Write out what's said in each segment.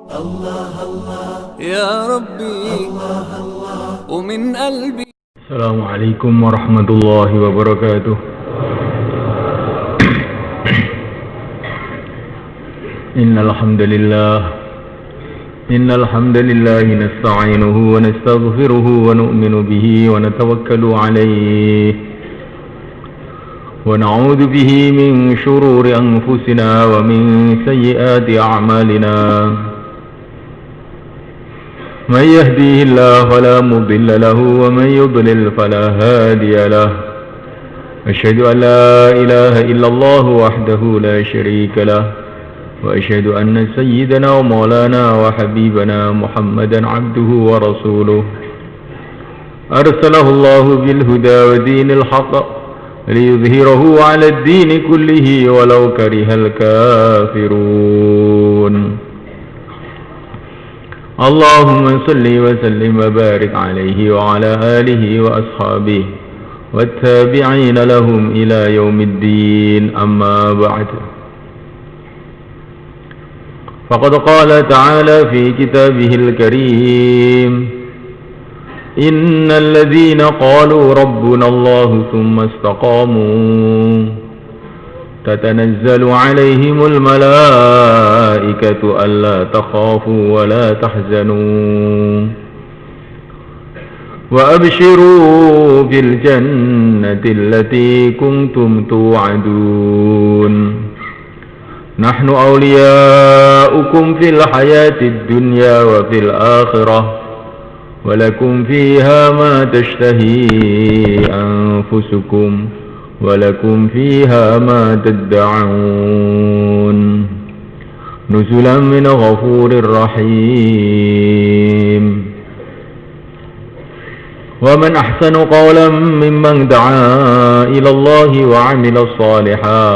الله الله يا ربي الله الله ومن قلبي. السلام عليكم ورحمة الله وبركاته. إن الحمد لله نستعينه ونستغفره ونؤمن به ونتوكل عليه ونعوذ به من شرور أنفسنا ومن سيئات أعمالنا. من يهديه الله فلا مضل له ومن يضلل فلا هادي له. أشهد أن لا إله إلا الله وحده لا شريك له وأشهد أن سيدنا ومولانا وحبيبنا محمدا عبده ورسوله أرسله الله بالهدى ودين الحق ليظهره على الدين كله ولو كره الكافرون. اللهم صل وسلم وبارك عليه وعلى آله وأصحابه والتابعين لهم إلى يوم الدين. أما بعد، فقد قال تعالى في كتابه الكريم: إن الذين قالوا ربنا الله ثم استقاموا تتنزل عليهم الملائكة ألا تخافوا ولا تحزنوا وأبشروا بالجنة التي كنتم توعدون. نحن أولياؤكم في الحياة الدنيا وفي الآخرة ولكم فيها ما تشتهي أنفسكم ولكم فيها ما تدعون نزلا من غفور رحيم. ومن أحسن قولا ممن دعا إلى الله وعمل صالحا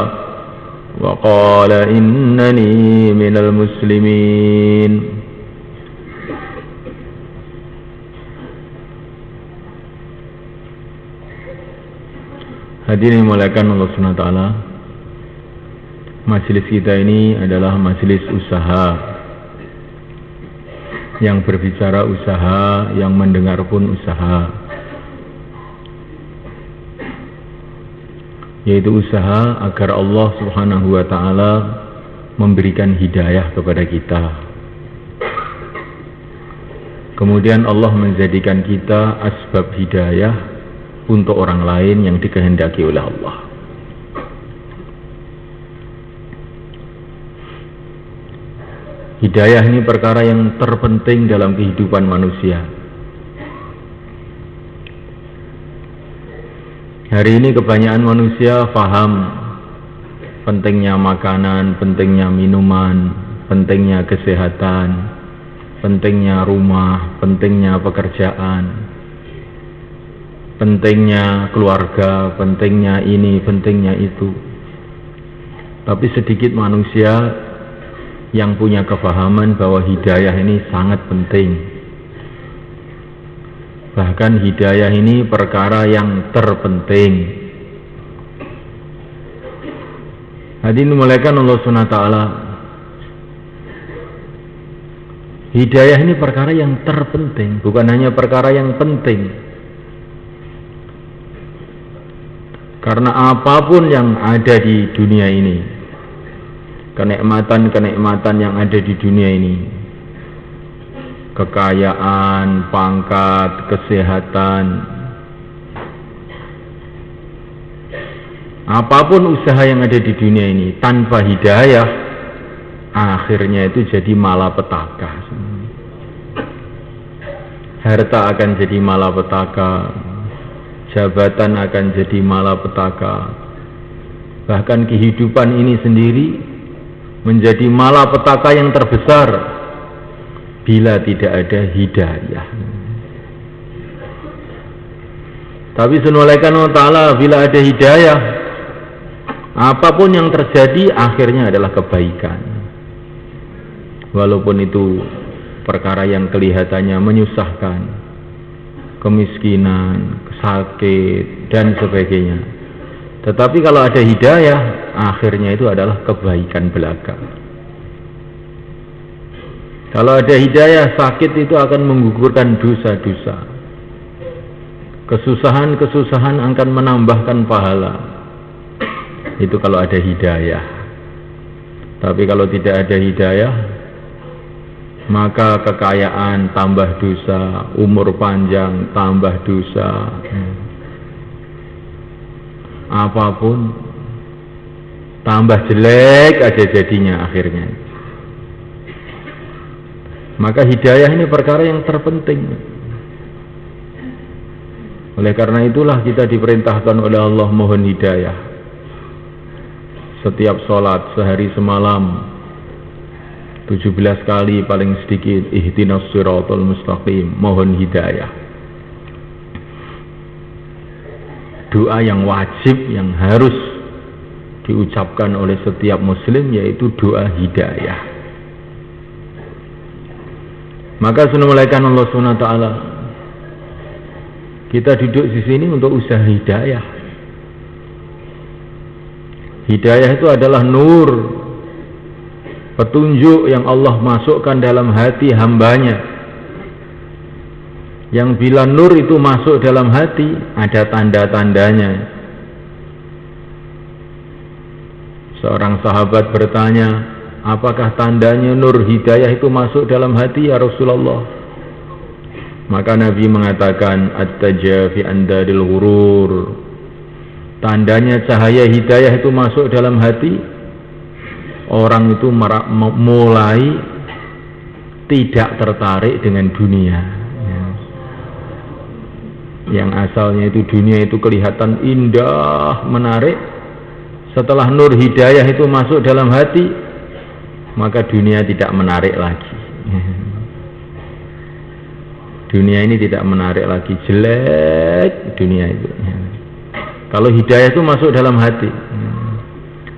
وقال إنني من المسلمين. Hadirin dimuliakan Allah Subhanahu wa taala. Majelis kita ini adalah majelis usaha, yang berbicara usaha, yang mendengar pun usaha, yaitu usaha agar Allah Subhanahu wa taala memberikan hidayah kepada kita. Kemudian Allah menjadikan kita asbab hidayah untuk orang lain yang dikehendaki oleh Allah. Hidayah ini perkara yang terpenting dalam kehidupan manusia. Hari ini kebanyakan manusia paham pentingnya makanan, pentingnya minuman, pentingnya kesehatan, pentingnya rumah, pentingnya pekerjaan, pentingnya keluarga, pentingnya ini, pentingnya itu. Tapi sedikit manusia yang punya kefahaman bahwa hidayah ini sangat penting. Bahkan hidayah ini perkara yang terpenting. Hadirin dimuliakan Allah Subhanahu wa taala. Hidayah ini perkara yang terpenting, bukan hanya perkara yang penting. Karena apapun yang ada di dunia ini, kenikmatan-kenikmatan yang ada di dunia ini, kekayaan, pangkat, kesehatan, apapun usaha yang ada di dunia ini, tanpa hidayah, akhirnya itu jadi malapetaka. Harta akan jadi malapetaka, jabatan akan jadi malapetaka, bahkan kehidupan ini sendiri menjadi malapetaka yang terbesar bila tidak ada hidayah. Tapi Subhanahu wa ta'ala, bila ada hidayah, apapun yang terjadi akhirnya adalah kebaikan, walaupun itu perkara yang kelihatannya menyusahkan, kemiskinan, sakit, dan sebagainya. Tetapi kalau ada hidayah, akhirnya itu adalah kebaikan belaka. Kalau ada hidayah, sakit itu akan menggugurkan dosa-dosa. Kesusahan-kesusahan akan menambahkan pahala. Itu kalau ada hidayah. Tapi kalau tidak ada hidayah, maka kekayaan tambah dosa, umur panjang tambah dosa, apapun tambah jelek aja jadinya akhirnya. Maka hidayah ini perkara yang terpenting. Oleh karena itulah kita diperintahkan oleh Allah mohon hidayah. Setiap sholat sehari semalam 17 kali paling sedikit ihdinas siratal mustaqim, mohon hidayah. Doa yang wajib yang harus diucapkan oleh setiap muslim yaitu doa hidayah. Maka sunamulaikan Allah SWT, kita duduk di sini untuk usaha hidayah. Hidayah itu adalah nur, petunjuk yang Allah masukkan dalam hati hambanya. Yang bila nur itu masuk dalam hati, ada tanda-tandanya. Seorang sahabat bertanya, apakah tandanya nur hidayah itu masuk dalam hati ya Rasulullah? Maka Nabi mengatakan, at-tajafi andaril ghurur. Tandanya cahaya hidayah itu masuk dalam hati, orang itu mulai tidak tertarik dengan dunia. Yang asalnya itu dunia itu kelihatan indah, menarik. Setelah nur hidayah itu masuk dalam hati, maka dunia tidak menarik lagi. Dunia ini tidak menarik lagi, jelek dunia itu. Kalau hidayah itu masuk dalam hati,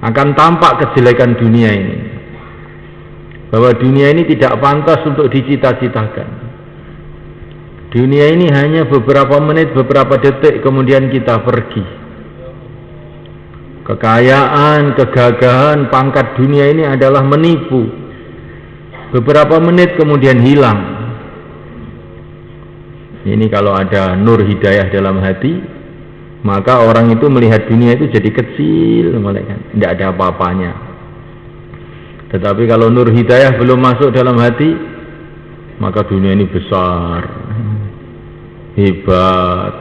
akan tampak kejelekan dunia ini, bahwa dunia ini tidak pantas untuk dicita-citakan. Dunia ini hanya beberapa menit, beberapa detik, kemudian kita pergi. Kekayaan, kegagahan, pangkat dunia ini adalah menipu. Beberapa menit kemudian hilang. Ini kalau ada nur hidayah dalam hati, maka orang itu melihat dunia itu jadi kecil, tidak ada apa-apanya. Tetapi kalau nur hidayah belum masuk dalam hati, maka dunia ini besar, hebat.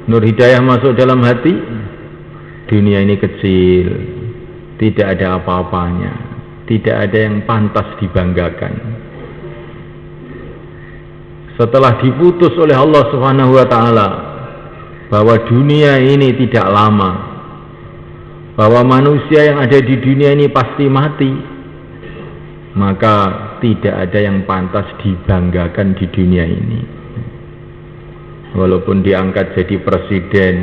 Nur hidayah masuk dalam hati, dunia ini kecil, tidak ada apa-apanya, tidak ada yang pantas dibanggakan. Setelah diputus oleh Allah Subhanahu wa ta'ala bahwa dunia ini tidak lama, bahwa manusia yang ada di dunia ini pasti mati, maka tidak ada yang pantas dibanggakan di dunia ini. Walaupun diangkat jadi presiden,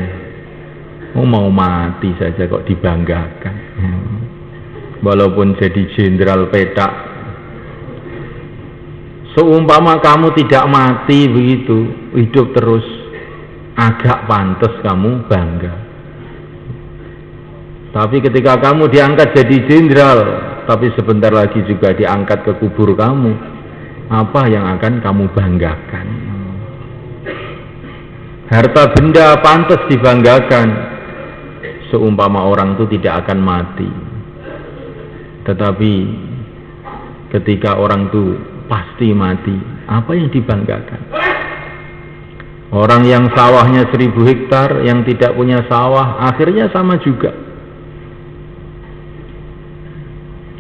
mau mati saja kok dibanggakan. Walaupun jadi jenderal petak, seumpama kamu tidak mati begitu, hidup terus, agak pantas kamu bangga. Tapi ketika kamu diangkat jadi jenderal, tapi sebentar lagi juga diangkat ke kubur kamu, apa yang akan kamu banggakan? Harta benda pantas dibanggakan, seumpama orang itu tidak akan mati. Tetapi ketika orang itu pasti mati, apa yang dibanggakan? Orang yang sawahnya 1000 hektar, yang tidak punya sawah, akhirnya sama juga.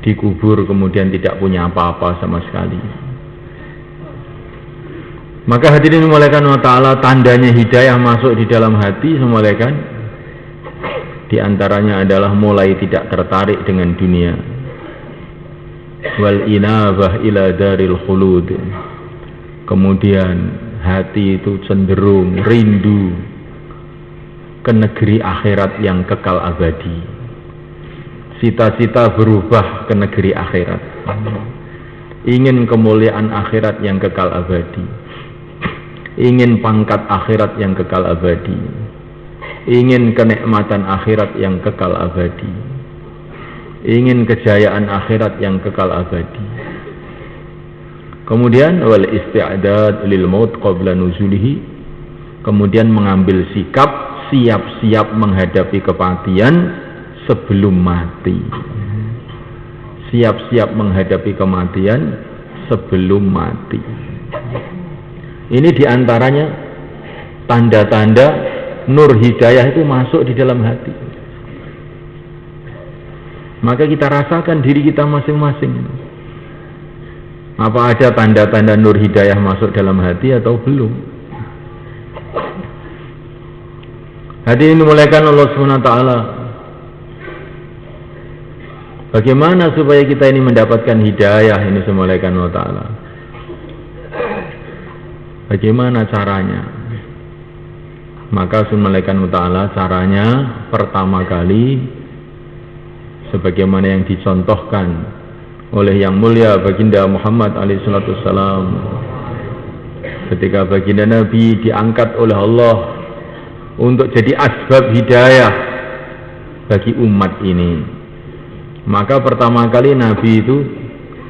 Dikubur kemudian tidak punya apa-apa sama sekali. Maka hadirin dimulakan wa ta'ala, tandanya hidayah masuk di dalam hati semulaikan. Di antaranya adalah mulai tidak tertarik dengan dunia. Wal inabah ila daril khulud. Kemudian hati itu cenderung rindu ke negeri akhirat yang kekal abadi. Cita-cita berubah ke negeri akhirat. Ingin kemuliaan akhirat yang kekal abadi, ingin pangkat akhirat yang kekal abadi, ingin kenikmatan akhirat yang kekal abadi, ingin kejayaan akhirat yang kekal abadi. Kemudian wal isti'dad lil maut qabla nuzulihi, kemudian mengambil sikap siap-siap menghadapi kematian sebelum mati. Siap-siap menghadapi kematian sebelum mati. Ini diantaranya tanda-tanda nur hidayah itu masuk di dalam hati. Maka kita rasakan diri kita masing-masing. Apa ada tanda-tanda nur hidayah masuk dalam hati atau belum? Hadirin dimuliakan Allah SWT. Bagaimana supaya kita ini mendapatkan hidayah ini dimuliakan Allah Ta'ala? Bagaimana caranya? Maka dimuliakan Allah Ta'ala, caranya pertama kali sebagaimana yang dicontohkan oleh yang mulia baginda Muhammad alaihissalam ketika baginda Nabi diangkat oleh Allah untuk jadi asbab hidayah bagi umat ini. Maka pertama kali Nabi itu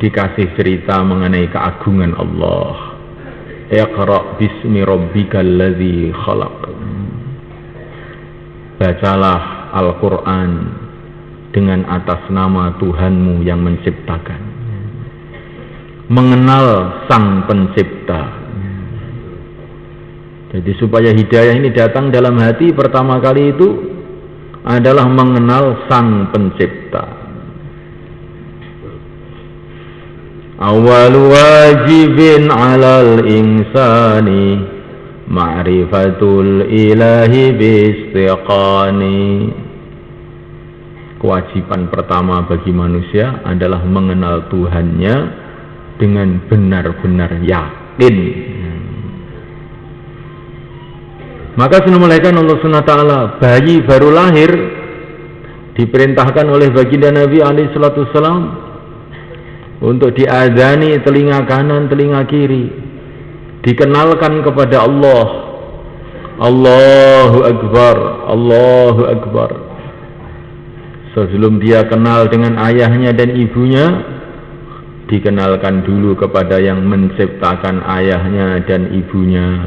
dikasih cerita mengenai keagungan Allah. Iqra bismi rabbikal ladzi khalaq. Bacalah Al-Quran dengan atas nama Tuhanmu yang menciptakan. Mengenal Sang Pencipta. Jadi supaya hidayah ini datang dalam hati, pertama kali itu adalah mengenal Sang Pencipta. Awal wajibin alal insani ma'rifatul ilahi bistiqani. Kewajiban pertama bagi manusia adalah mengenal Tuhannya dengan benar-benar yakin. Maka senulaikan Allah SWT, bayi baru lahir diperintahkan oleh baginda Nabi alaihissalam untuk diadzani telinga kanan, telinga kiri, dikenalkan kepada Allah. Allahu Akbar, Allahu Akbar. Sebelum dia kenal dengan ayahnya dan ibunya, dikenalkan dulu kepada yang menciptakan ayahnya dan ibunya,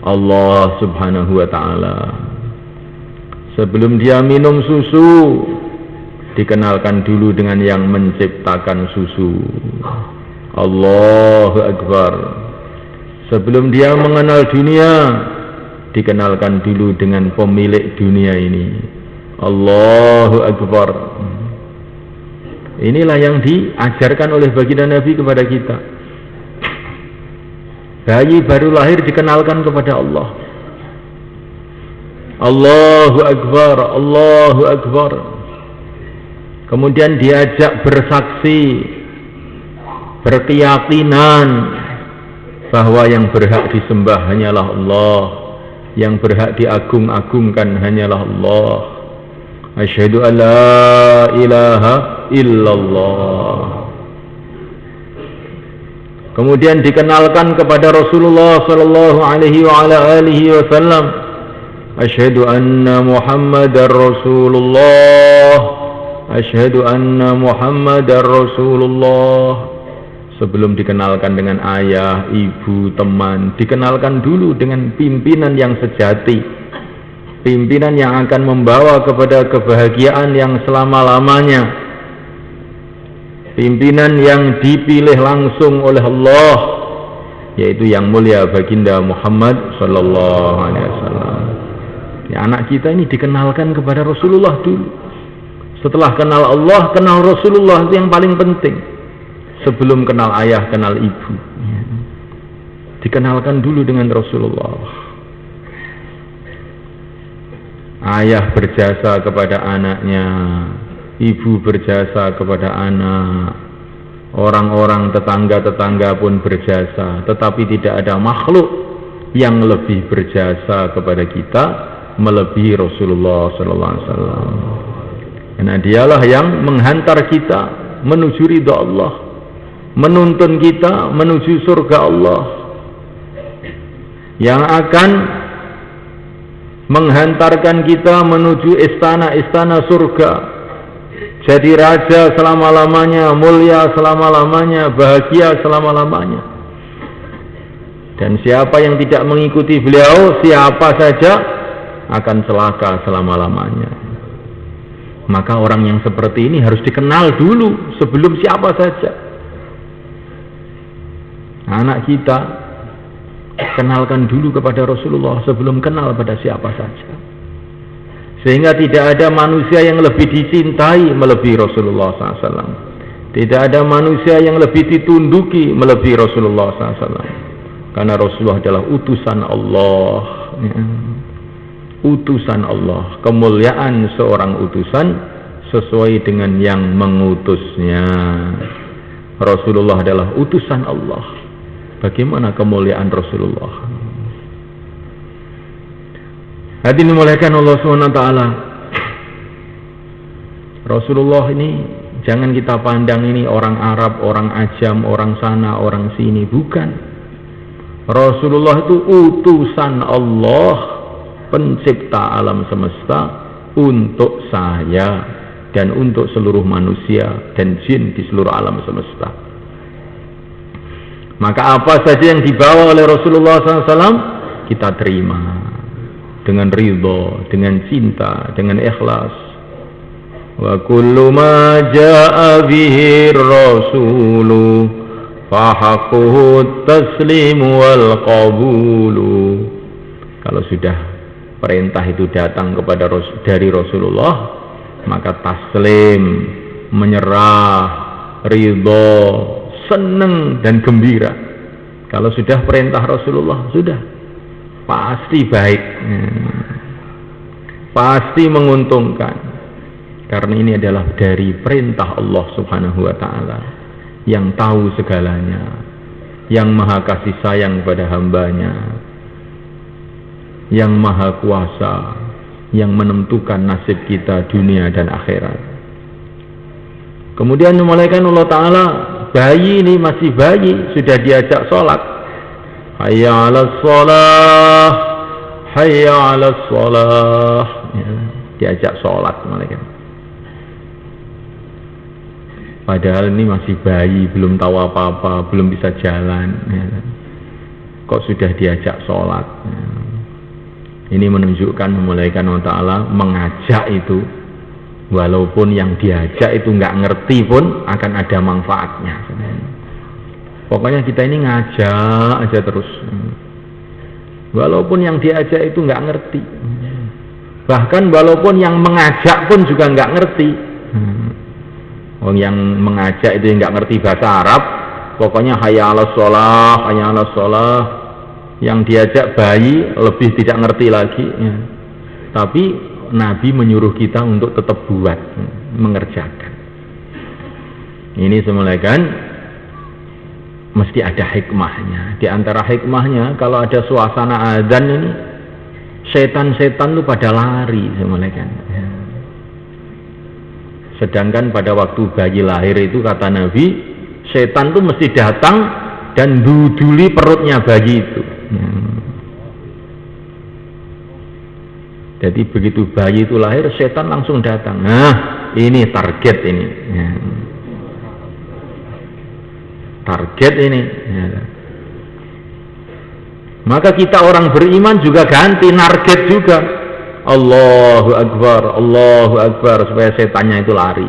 Allah Subhanahu wa Ta'ala. Sebelum dia minum susu, dikenalkan dulu dengan yang menciptakan susu, Allahu Akbar. Sebelum dia mengenal dunia, dikenalkan dulu dengan pemilik dunia ini, Allahu Akbar. Inilah yang diajarkan oleh baginda Nabi kepada kita. Bayi baru lahir dikenalkan kepada Allah. Allahu Akbar, Allahu Akbar. Kemudian diajak bersaksi, berkeyakinan bahwa yang berhak disembah hanyalah Allah, yang berhak diagung-agungkan hanyalah Allah. Asyhadu an la ilaha illallah. Kemudian dikenalkan kepada Rasulullah sallallahu alaihi wa ala alihi wasallam, asyhadu anna Muhammadar Rasulullah, asyhadu anna Muhammadar Rasulullah. Sebelum dikenalkan dengan ayah, ibu, teman, dikenalkan dulu dengan pimpinan yang sejati, pimpinan yang akan membawa kepada kebahagiaan yang selama-lamanya, pimpinan yang dipilih langsung oleh Allah, yaitu yang mulia baginda Muhammad sallallahu alaihi wasallam. Ya, anak kita ini dikenalkan kepada Rasulullah dulu. Setelah kenal Allah, kenal Rasulullah, itu yang paling penting. Sebelum kenal ayah, kenal ibu, dikenalkan dulu dengan Rasulullah. Ayah berjasa kepada anaknya, ibu berjasa kepada anak, orang-orang tetangga-tetangga pun berjasa. Tetapi tidak ada makhluk yang lebih berjasa kepada kita melebihi Rasulullah SAW. Karena dialah yang menghantar kita menuju ridha Allah, menuntun kita menuju surga Allah, yang akan menghantarkan kita menuju istana-istana surga, jadi raja selama-lamanya, mulia selama-lamanya, bahagia selama-lamanya. Dan siapa yang tidak mengikuti beliau, siapa saja akan celaka selama-lamanya. Maka orang yang seperti ini harus dikenal dulu sebelum siapa saja. Anak kita kenalkan dulu kepada Rasulullah sebelum kenal pada siapa saja, sehingga tidak ada manusia yang lebih dicintai melebihi Rasulullah SAW. Tidak ada manusia yang lebih ditunduki melebihi Rasulullah SAW, karena Rasulullah adalah utusan Allah, ya. Utusan Allah. Kemuliaan seorang utusan sesuai dengan yang mengutusnya. Rasulullah adalah utusan Allah. Bagaimana kemuliaan Rasulullah? Hadirin dimuliakan Allah SWT. Rasulullah ini jangan kita pandang ini orang Arab, orang Ajam, orang sana, orang sini. Bukan. Rasulullah itu utusan Allah, pencipta alam semesta, untuk saya dan untuk seluruh manusia dan jin di seluruh alam semesta. Maka apa saja yang dibawa oleh Rasulullah SAW kita terima dengan ridho, dengan cinta, dengan ikhlas. Wa kullu ma jaa bihi rasulu fa haqquhu taslimu wal qabulu. Kalau sudah perintah itu datang kepada dari Rasulullah, maka taslim, menyerah, ridho, senang dan gembira. Kalau sudah perintah Rasulullah, sudah pasti baik, pasti menguntungkan, karena ini adalah dari perintah Allah Subhanahu wa ta'ala yang tahu segalanya, yang maha kasih sayang kepada hambanya, yang maha kuasa, yang menentukan nasib kita dunia dan akhirat. Kemudian dimulaikan Allah Ta'ala, bayi ini masih bayi, sudah diajak sholat. Hayya 'alas sholah, hayya 'alas sholah, ya, diajak sholat malaikat. Padahal ini masih bayi, belum tahu apa-apa, belum bisa jalan, ya. Kok sudah diajak sholat, ya. Ini menunjukkan memulaikan Allah Ta'ala mengajak itu, walaupun yang diajak itu nggak ngerti pun akan ada manfaatnya. Pokoknya kita ini ngajak aja terus, walaupun yang diajak itu nggak ngerti, bahkan walaupun yang mengajak pun juga nggak ngerti. Yang mengajak itu nggak ngerti bahasa Arab, pokoknya hayya 'alas sholah, hayya 'alas sholah. Yang diajak bayi lebih tidak ngerti lagi, ya. Tapi Nabi menyuruh kita untuk tetap buat, mengerjakan. Ini semulaikan mesti ada hikmahnya. Di antara hikmahnya, kalau ada suasana adzan ini, setan-setan itu pada lari semulaikan, ya. Sedangkan pada waktu bayi lahir itu kata Nabi, setan itu mesti datang dan duduli perutnya bayi itu. Jadi begitu bayi itu lahir, setan langsung datang. Nah, ini target ini, ya. Target ini, ya. Maka kita orang beriman juga ganti target juga. Allahu Akbar, supaya setannya itu lari.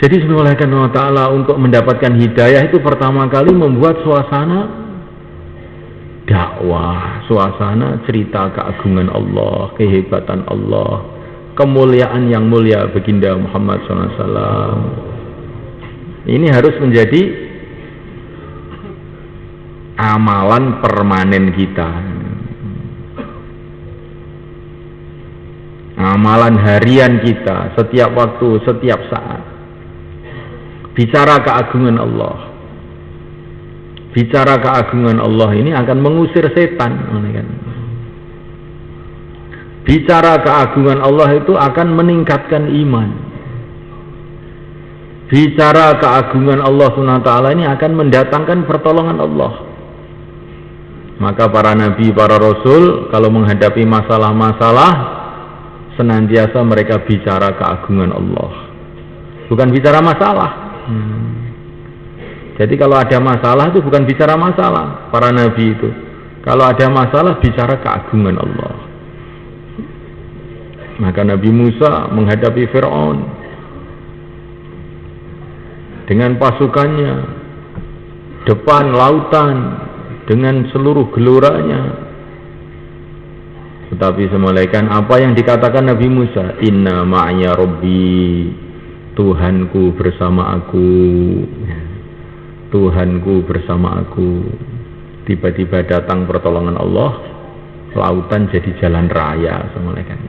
Jadi dimulaikan Allah Ta'ala untuk mendapatkan hidayah itu pertama kali membuat suasana dakwah, suasana cerita keagungan Allah, kehebatan Allah, kemuliaan yang mulia baginda Muhammad SAW. Ini harus menjadi amalan permanen kita, amalan harian kita, setiap waktu, setiap saat. Bicara keagungan Allah, bicara keagungan Allah ini akan mengusir setan. Bicara keagungan Allah itu akan meningkatkan iman. Bicara keagungan Allah SWT ini akan mendatangkan pertolongan Allah. Maka para nabi, para rasul kalau menghadapi masalah-masalah senantiasa mereka bicara keagungan Allah, bukan bicara masalah. Jadi kalau ada masalah itu bukan bicara masalah. Para nabi itu kalau ada masalah bicara keagungan Allah. Maka Nabi Musa menghadapi Fir'aun dengan pasukannya, depan lautan dengan seluruh geloranya. Tetapi semulaikan apa yang dikatakan Nabi Musa, inna ma'ya Rabbi, Tuhanku bersama aku, Tuhanku bersama aku. Tiba-tiba datang pertolongan Allah, lautan jadi jalan raya semulaikan.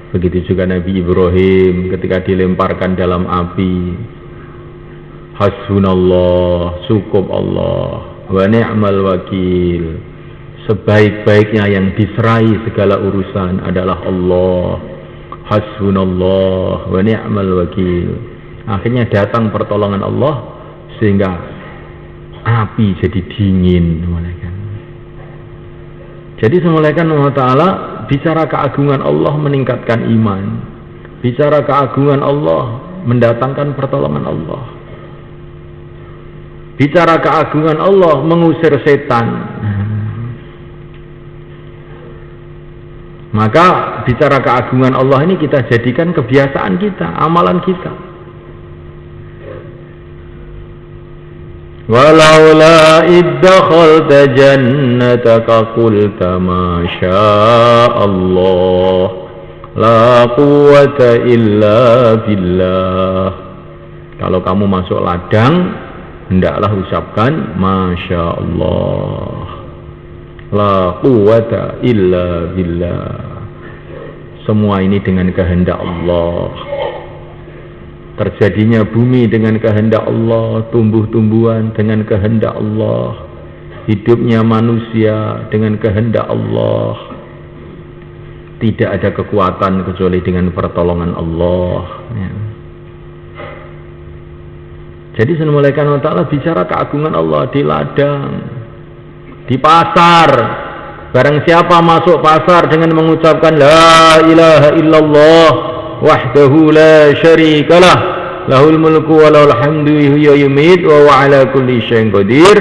Begitu juga Nabi Ibrahim ketika dilemparkan dalam api, hasbunallah, cukup Allah, wa ni'mal wakil, sebaik-baiknya yang diserai segala urusan adalah Allah, hasbunallah wa ni'mal wakil. Akhirnya datang pertolongan Allah sehingga api jadi dingin. Jadi semulaikan Allah Ta'ala bicara keagungan Allah meningkatkan iman, bicara keagungan Allah mendatangkan pertolongan Allah, bicara keagungan Allah mengusir setan. Maka bicara keagungan Allah ini kita jadikan kebiasaan kita, amalan kita. Walaula iddakhalta jannataka qulta ma sya'allah la quwwata illa billah. Kalau kamu masuk ladang, hendaklah ucapkan masya Allah, la quwwata illa billah. Semua ini dengan kehendak Allah. Terjadinya bumi dengan kehendak Allah, tumbuh-tumbuhan dengan kehendak Allah, hidupnya manusia dengan kehendak Allah. Tidak ada kekuatan kecuali dengan pertolongan Allah. Jadi semulaikan Allah Ta'ala bicara keagungan Allah di ladang, di pasar. Barang siapa masuk pasar dengan mengucapkan la ilaha illallah wahdahu la syarikalah lahul mulku wa lahul hamdu wa yumit wa ala kulli syai'in qadir,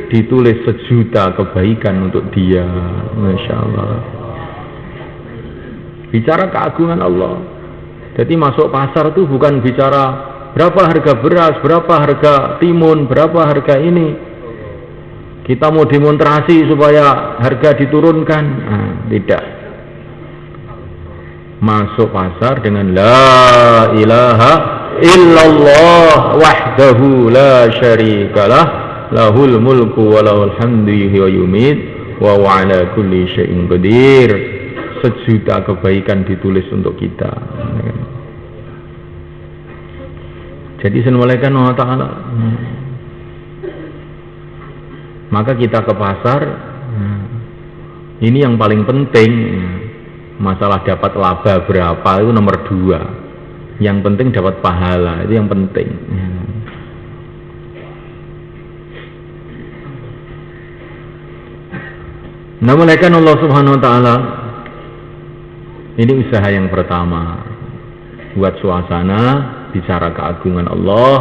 ditulis 1 juta kebaikan untuk dia. Masya Allah. Bicara keagungan Allah. Jadi masuk pasar itu bukan bicara berapa harga beras, berapa harga timun, berapa harga ini. Kita mau demonstrasi supaya harga diturunkan. Tidak. Masuk pasar dengan la ilaha illallah wahdahu la syarikalah lahul mulku wa lahul hamdu wa yumit wa ala kulli syai'in qadir. 1 juta kebaikan ditulis untuk kita. Jadi semulaikan Allah Ta'ala. Maka kita ke pasar, ini yang paling penting. Masalah dapat laba berapa itu nomor 2. Yang penting dapat pahala, itu yang penting. Nah, mulaikan Allah Subhanahu Wa Ta'ala. Ini usaha yang pertama. Buat suasana, bicara keagungan Allah,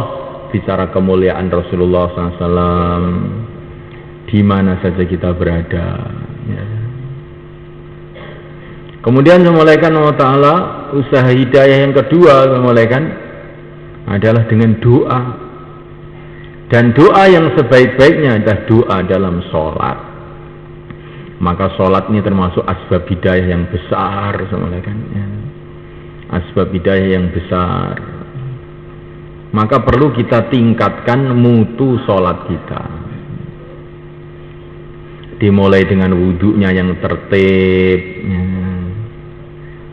bicara kemuliaan Rasulullah SAW, di mana saja kita berada. Kemudian semulaikan Allah Ta'ala, usaha hidayah yang kedua semulaikan adalah dengan doa. Dan doa yang sebaik-baiknya adalah doa dalam sholat. Maka sholat ini termasuk asbab hidayah yang besar semulaikan. Asbab hidayah yang besar. Maka perlu kita tingkatkan mutu sholat kita. Dimulai dengan wudhunya yang tertib.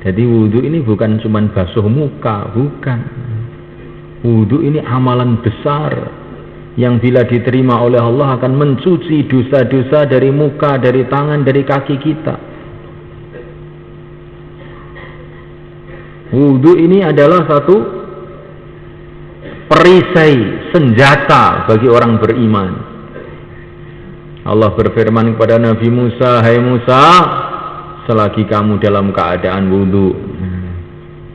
Jadi wudhu ini bukan cuma basuh muka, bukan. Wudhu ini amalan besar yang bila diterima oleh Allah akan mencuci dosa-dosa dari muka, dari tangan, dari kaki kita. Wudhu ini adalah satu perisai, senjata bagi orang beriman. Allah berfirman kepada Nabi Musa, hai Musa, selagi kamu dalam keadaan wudu,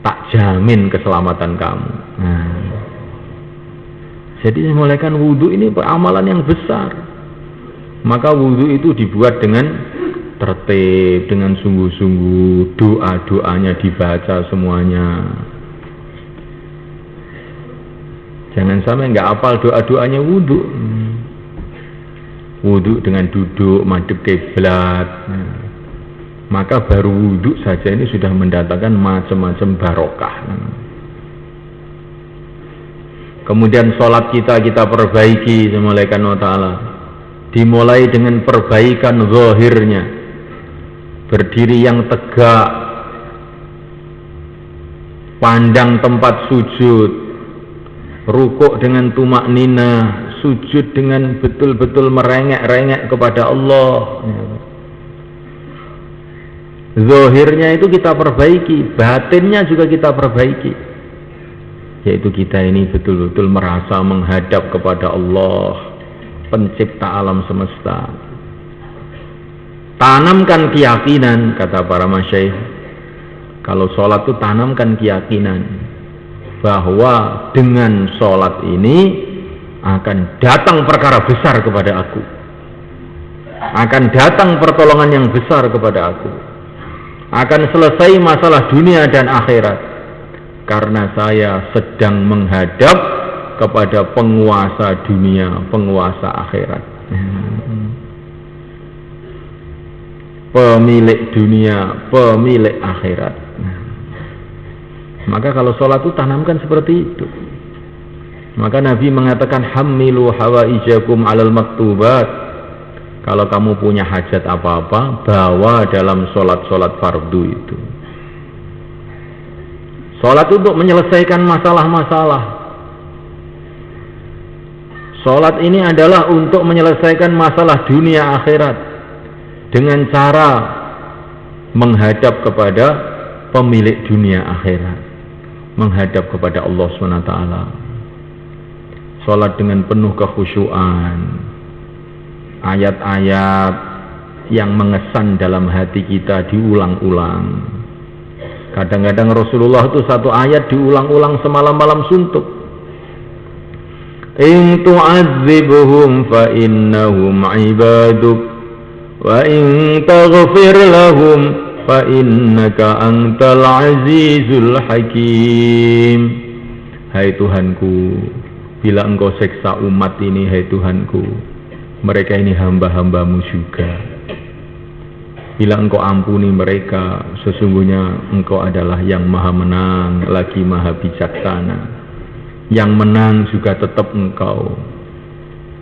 tak jamin keselamatan kamu. Jadi memulaikan wudu ini amalan yang besar. Maka wudu itu dibuat dengan tertib, dengan sungguh-sungguh, doa-doanya dibaca semuanya. Jangan sampai nggak hafal doa-doanya wudu. Wudu dengan duduk madhep kiblat. Maka baru wudu saja ini sudah mendatangkan macam-macam barokah. Kemudian sholat kita perbaiki semulaikan wa ta'ala. Dimulai dengan perbaikan zahirnya. Berdiri yang tegak, pandang tempat sujud, rukuk dengan tumak nina, sujud dengan betul-betul merengek-rengek kepada Allah. Zahirnya itu kita perbaiki, batinnya juga kita perbaiki, yaitu kita ini betul-betul merasa menghadap kepada Allah, pencipta alam semesta. Tanamkan keyakinan, kata para masyaikh, kalau sholat itu tanamkan keyakinan bahwa dengan sholat ini akan datang perkara besar kepada aku, akan datang pertolongan yang besar kepada aku, akan selesai masalah dunia dan akhirat, karena saya sedang menghadap kepada penguasa dunia, penguasa akhirat, pemilik dunia, pemilik akhirat. Maka kalau sholat itu tanamkan seperti itu. Maka Nabi mengatakan hammilu hawaijakum alal maktubat. Kalau kamu punya hajat apa-apa, bawa dalam sholat-sholat fardu itu. Sholat untuk menyelesaikan masalah-masalah. Sholat ini adalah untuk menyelesaikan masalah dunia akhirat dengan cara menghadap kepada pemilik dunia akhirat, menghadap kepada Allah SWT. Sholat dengan penuh kekhusyuan, ayat-ayat yang mengesan dalam hati kita diulang-ulang. Kadang-kadang Rasulullah itu satu ayat diulang-ulang semalam-malam suntuk. In tu'adzibhum fa innahum ibaduk wa in taghfir lahum fa innaka antal azizul hakim. Hai Tuhanku, bila engkau seksa umat ini, hai Tuhanku, mereka ini hamba-hambamu juga. Bila engkau ampuni mereka, sesungguhnya engkau adalah yang maha menang lagi maha bijaksana. Yang menang juga tetap engkau.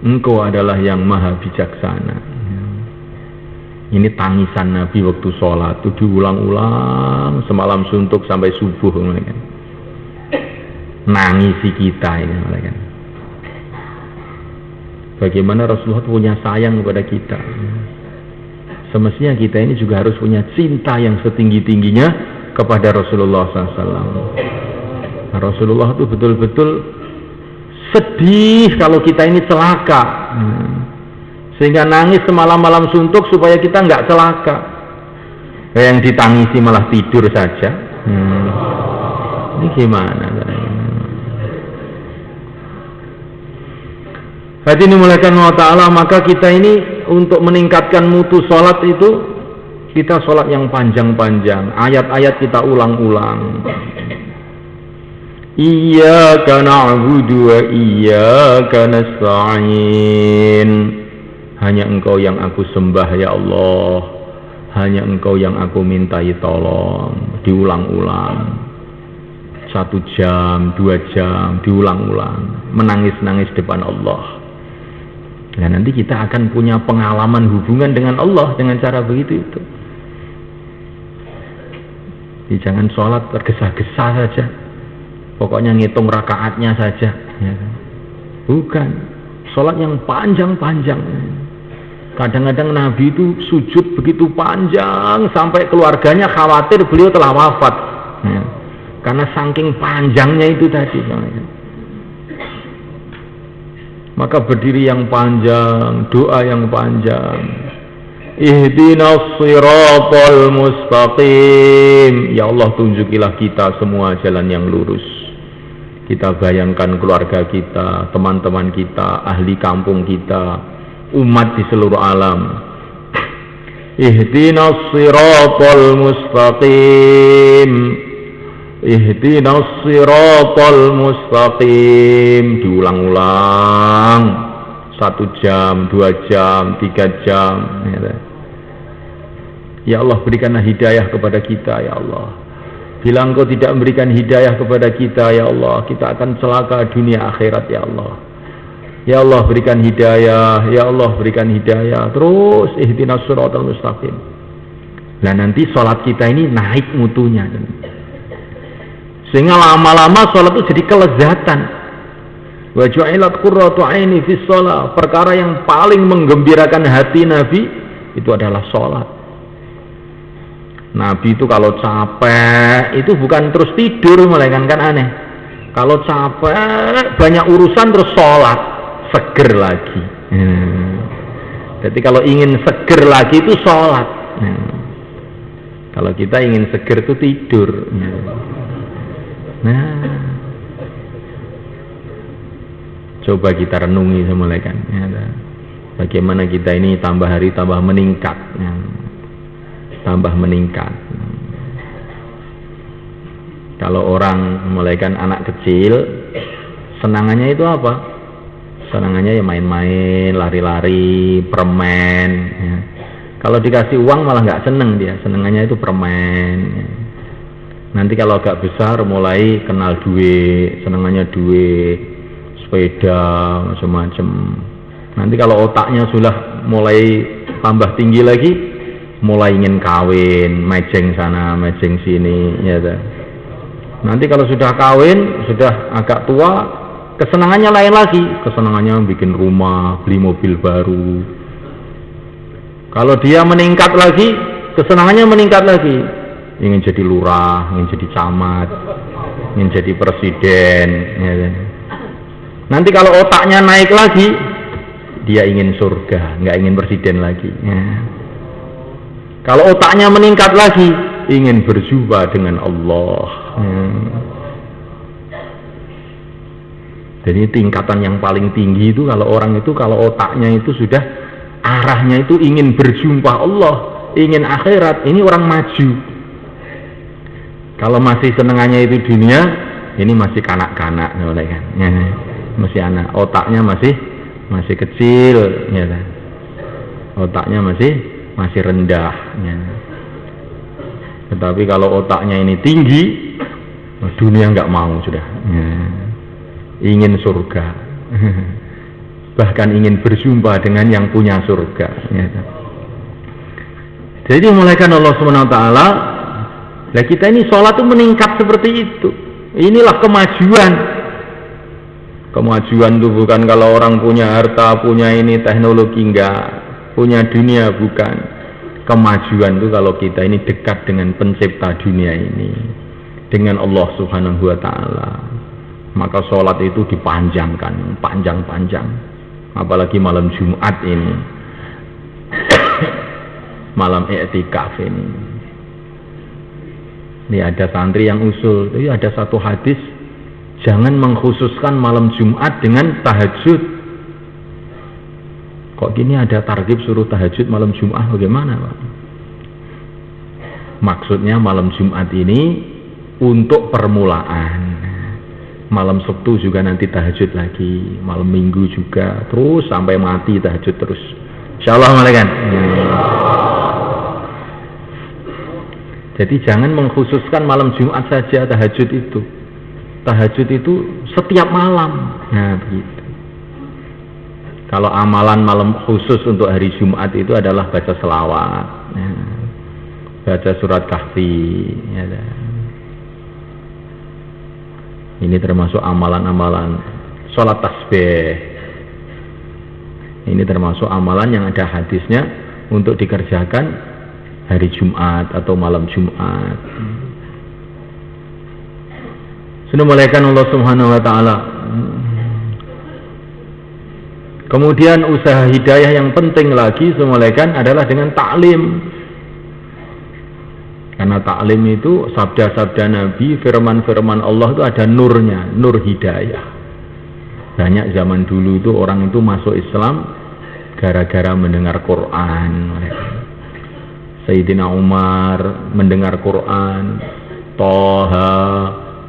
Engkau adalah yang maha bijaksana. Ini tangisan Nabi waktu sholat itu diulang-ulang semalam suntuk sampai subuh. Nangisi kita ini. Bagaimana Rasulullah punya sayang kepada kita. Semestinya kita ini juga harus punya cinta yang setinggi-tingginya kepada Rasulullah SAW. Rasulullah itu betul-betul sedih kalau kita ini celaka. Sehingga nangis semalam-malam suntuk supaya kita nggak celaka. Yang ditangisi malah tidur saja. Ini gimana? Hati ini mulaikan Allah Ta'ala. Maka kita ini untuk meningkatkan mutu sholat itu, kita sholat yang panjang-panjang, ayat-ayat kita ulang-ulang. Iyyaka na'budu wa iyyaka nasta'in. Hanya engkau yang aku sembah ya Allah, hanya engkau yang aku mintai tolong. Diulang-ulang 1 jam, 2 jam, diulang-ulang, menangis-nangis depan Allah. Nah nanti kita akan punya pengalaman hubungan dengan Allah dengan cara begitu itu. Jadi jangan sholat tergesa-gesa saja, pokoknya ngitung rakaatnya saja ya. Bukan, sholat yang panjang-panjang. Kadang-kadang Nabi itu sujud begitu panjang sampai keluarganya khawatir beliau telah wafat ya. Karena saking panjangnya itu tadi. Maka berdiri yang panjang, doa yang panjang, Ihdinas siratal mustaqim. Ya Allah, tunjukilah kita semua jalan yang lurus. Kita bayangkan keluarga kita, teman-teman kita, ahli kampung kita, umat di seluruh alam. Ihdinas siratal mustaqim. Ihdinas siratal mustaqim. Diulang-ulang 1 jam, 2 jam, 3 jam. Ya Allah, berikanlah hidayah kepada kita, ya Allah. Bila Engkau tidak memberikan hidayah kepada kita, ya Allah, kita akan celaka dunia akhirat, ya Allah. Ya Allah, berikan hidayah, ya Allah, berikan hidayah. Terus ihdinas siratal mustaqim. Nah, nanti sholat kita ini naik mutunya, sehingga lama-lama sholat itu jadi kelezatan. Wa ju'ilat qurratu aini fi shalah. Perkara yang paling menggembirakan hati Nabi itu adalah sholat. Nabi itu kalau capek itu bukan terus tidur, malah kan aneh. Kalau capek banyak urusan terus sholat, seger lagi. Jadi kalau ingin seger lagi itu sholat. Kalau kita ingin seger itu tidur. Nah, coba kita renungi semula kan. Bagaimana kita ini tambah hari tambah meningkat. Tambah meningkat. Kalau orang mulaikan anak kecil, senangannya itu apa? Senangannya ya main-main, lari-lari, permen. Ya. Kalau dikasih uang malah nggak seneng dia, senangannya itu permen. Ya. Nanti kalau agak besar mulai kenal duit, senangannya duit, sepeda, macam-macam. Nanti kalau otaknya sudah mulai tambah tinggi lagi, mulai ingin kawin, mejeng sana, mejeng sini, ya. Nanti kalau sudah kawin, sudah agak tua, kesenangannya lain lagi, kesenangannya bikin rumah, beli mobil baru. Kalau dia meningkat lagi, kesenangannya meningkat lagi, ingin jadi lurah, ingin jadi camat, ingin jadi presiden, ya. Nanti kalau otaknya naik lagi, dia ingin surga, nggak ingin presiden lagi, ya. Kalau otaknya meningkat lagi, ingin berjumpa dengan Allah. Jadi tingkatan yang paling tinggi itu kalau orang itu, kalau otaknya itu sudah arahnya itu ingin berjumpa Allah, ingin akhirat, ini orang maju. Kalau masih senengannya itu dunia, ini masih kanak-kanak, kan? Masih anak, otaknya masih kecil, ya kan? Otaknya masih rendah, ya. Tetapi kalau otaknya ini tinggi, dunia nggak mau sudah, ya. Ingin surga, bahkan ingin berjumpa dengan yang punya surga, ya. Jadi mulaikan Allah SWT, lah kita ini sholat itu meningkat seperti itu. Inilah kemajuan. Kemajuan itu bukan kalau orang punya harta, punya ini teknologi, enggak, punya dunia bukan. Kemajuan itu kalau kita ini dekat dengan pencipta dunia ini, dengan Allah Subhanahu wa Ta'ala. Maka sholat itu dipanjangkan, panjang-panjang. Apalagi malam Jumat ini, malam i'tikaf ini. Ini ada santri yang usul, jadi ada satu hadis, jangan mengkhususkan malam Jumat dengan tahajud. Kok gini ada targhib suruh tahajud malam Jumat, bagaimana Pak? Maksudnya malam Jumat ini untuk permulaan. Malam Sabtu juga nanti tahajud lagi, malam Minggu juga, terus sampai mati tahajud terus. Insyaallah malaikat. Jadi jangan mengkhususkan malam Jumat saja tahajud itu. Tahajud itu setiap malam. Nah, begitu. Kalau amalan malam khusus untuk hari Jumat itu adalah baca selawat, ya. Baca surat Kahfi, ya. Ini termasuk amalan-amalan. Sholat tasbih, ini termasuk amalan yang ada hadisnya untuk dikerjakan hari Jumat atau malam Jumat. Sudah mulaikan Allah Subhanahu wa Ta'ala. Kemudian usaha hidayah yang penting lagi semulaikan adalah dengan taklim. Karena taklim itu sabda-sabda Nabi, firman-firman Allah itu ada nurnya, nur hidayah. Banyak zaman dulu itu orang itu masuk Islam gara-gara mendengar Quran. Sayyidina Umar mendengar Quran, Toha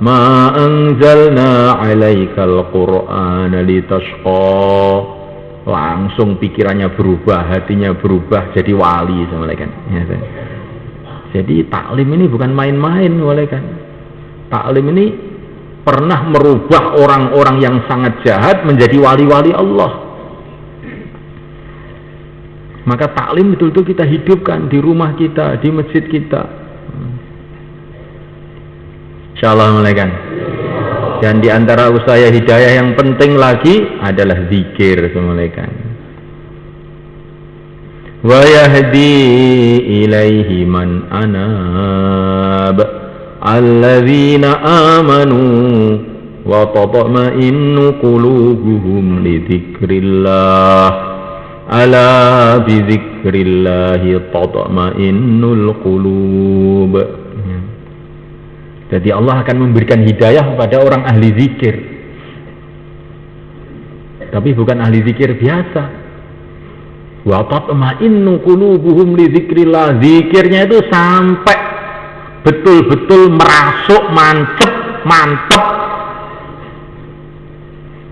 ma anzalna alaikal Qur'ana litashqa. Langsung pikirannya berubah, hatinya berubah, jadi wali semulaikan. Ya, jadi taklim ini bukan main-main semulaikan. Taklim ini pernah merubah orang-orang yang sangat jahat menjadi wali-wali Allah. Maka taklim betul-betul kita hidupkan di rumah kita, di masjid kita. Insyaallah semulaikan. Dan di antara usaha hidayah yang penting lagi adalah zikir semulaikan. Wa yahdi ilaihi man anab alladzina amanu wa tatma'innu qulubuhum li dzikrillah ala bi dzikrillah tatma'innul qulub. Jadi Allah akan memberikan hidayah kepada orang ahli zikir. Tapi bukan ahli zikir biasa. Wa tatma'innu qulubuhum li dzikrillah. Zikirnya itu sampai betul-betul merasuk, mantep.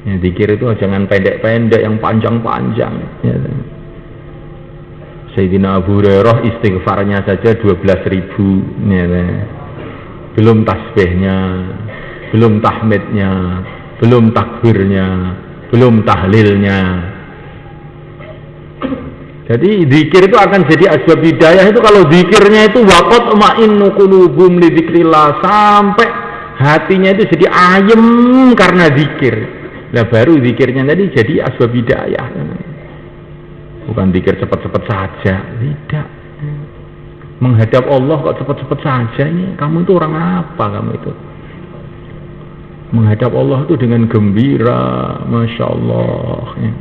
Ya, zikir itu jangan pendek-pendek, yang panjang-panjang. Ya. Sayyidina Abu Hurairah istighfarnya saja 12.000. Ya. Belum tasbihnya, belum tahmidnya, belum takbirnya, belum tahlilnya. Jadi zikir itu akan jadi asbab hidayah itu kalau zikirnya itu waqat ma'innu qulubum li dzikrillah, sampai hatinya itu jadi ayem karena zikir. Nah baru zikirnya tadi jadi asbab hidayah. Bukan zikir cepat-cepat saja, tidak. Menghadap Allah kok cepat-cepat saja, ini kamu itu orang apa kamu itu? Menghadap Allah itu dengan gembira, Masya Allah ya.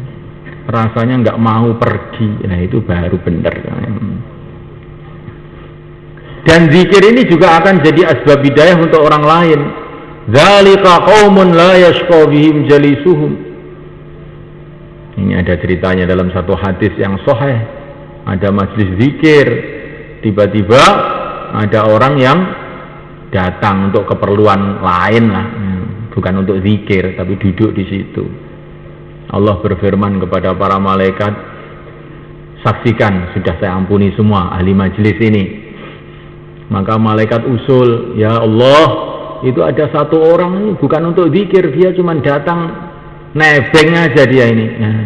Rasanya nggak mau pergi, nah itu baru benar. Dan zikir ini juga akan jadi asbab hidayah untuk orang lain. Dzalika qaumun la yashqa bihim jalisuhum. Ini ada ceritanya dalam satu hadis yang sahih. Ada majlis zikir, tiba-tiba ada orang yang datang untuk keperluan lain lah, bukan untuk zikir, tapi duduk di situ. Allah berfirman kepada para malaikat, saksikan sudah saya ampuni semua ahli majlis ini. Maka malaikat usul, ya Allah, itu ada satu orang ini bukan untuk zikir, dia cuma datang nebeng aja dia ini. Nah,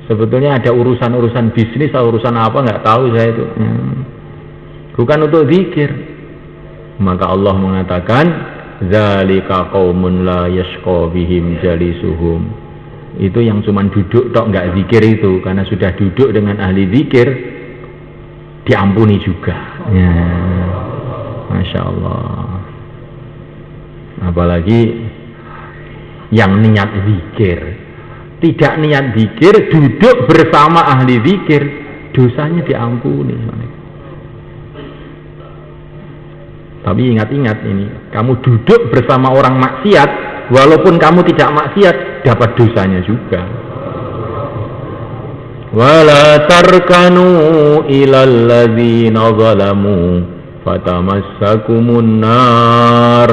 sebetulnya ada urusan-urusan bisnis atau urusan apa nggak tahu saya itu. Bukan untuk zikir. Maka Allah mengatakan, dzalika qaumun la yashqa bihim jalisuhum. Itu yang cuma duduk tok nggak zikir itu, karena sudah duduk dengan ahli zikir diampuni juga. Ya. Masya Allah. Apalagi yang niat zikir, tidak niat zikir, duduk bersama ahli zikir, dosanya diampuni. Tapi ingat-ingat ini, kamu duduk bersama orang maksiat, walaupun kamu tidak maksiat, dapat dosanya juga. Wala tarkanu ilal ladzina zalamu fatamassakumun nar.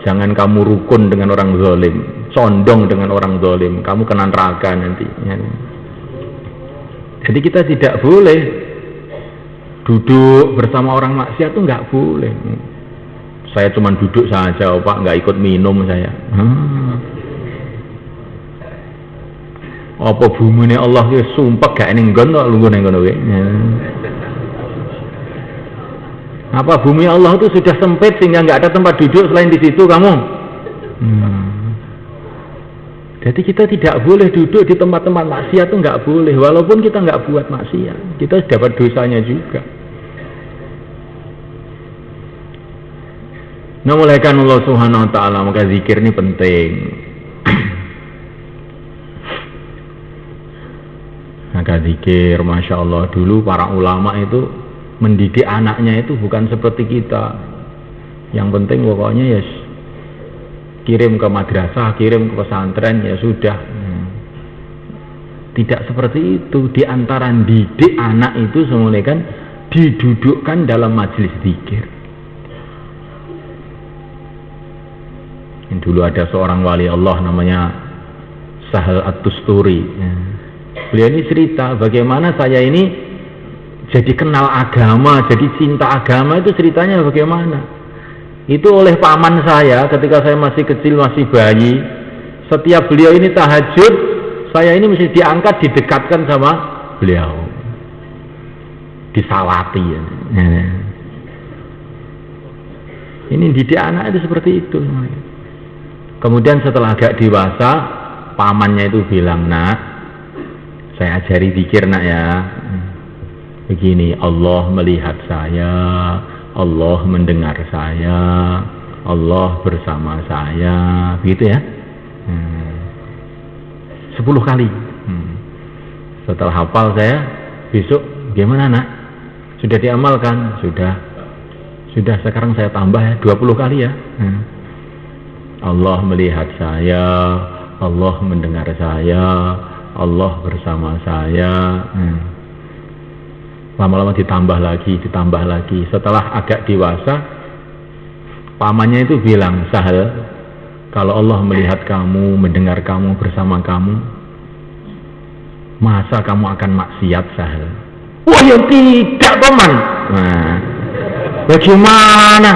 Jangan kamu rukun dengan orang zalim, condong dengan orang zalim, kamu kena neraka nanti. Jadi kita tidak boleh duduk bersama orang maksiat, itu nggak boleh. Saya cuma duduk saja, Pak, nggak ikut minum saya. Apa bumi ini Allah itu sumpah gak ini nggon kok lungguh ngono kuwi. Apa bumi Allah itu sudah sempit sehingga nggak ada tempat duduk selain di situ kamu? Jadi kita tidak boleh duduk di tempat-tempat maksiat, itu nggak boleh, walaupun kita nggak buat maksiat, kita dapat dosanya juga. Nah, mulaikan Allah Subhanahu wa taala, maka zikir ini penting. Maka zikir, Masya Allah, dulu para ulama itu mendidik anaknya itu bukan seperti kita. Yang penting pokoknya ya kirim ke madrasah, kirim ke pesantren, ya sudah. Tidak seperti itu. Di antara didik anak itu semuanya kan didudukkan dalam majelis zikir. Dulu ada seorang wali Allah namanya Sahal At-Tusturi. Beliau ini cerita bagaimana saya ini jadi kenal agama, jadi cinta agama. Itu ceritanya bagaimana. Itu oleh paman saya ketika saya masih kecil, masih bayi. Setiap beliau ini tahajud, saya ini mesti diangkat, didekatkan sama beliau, disalati ya. Ini didik anak itu seperti itu. Kemudian setelah agak dewasa, pamannya itu bilang, nak, saya ajari zikir nak ya. Begini, Allah melihat saya, Allah mendengar saya, Allah bersama saya, begitu ya. 10 kali. Setelah hafal saya, besok gimana nak? Sudah diamalkan? Sudah, sekarang saya tambah ya, 20 kali ya. Allah melihat saya, Allah mendengar saya, Allah bersama saya. Lama-lama ditambah lagi. Setelah agak dewasa, pamannya itu bilang, Sahal, kalau Allah melihat kamu, mendengar kamu, bersama kamu, masa kamu akan maksiat, Sahal? Wah ya tidak, paman. Nah, bagaimana?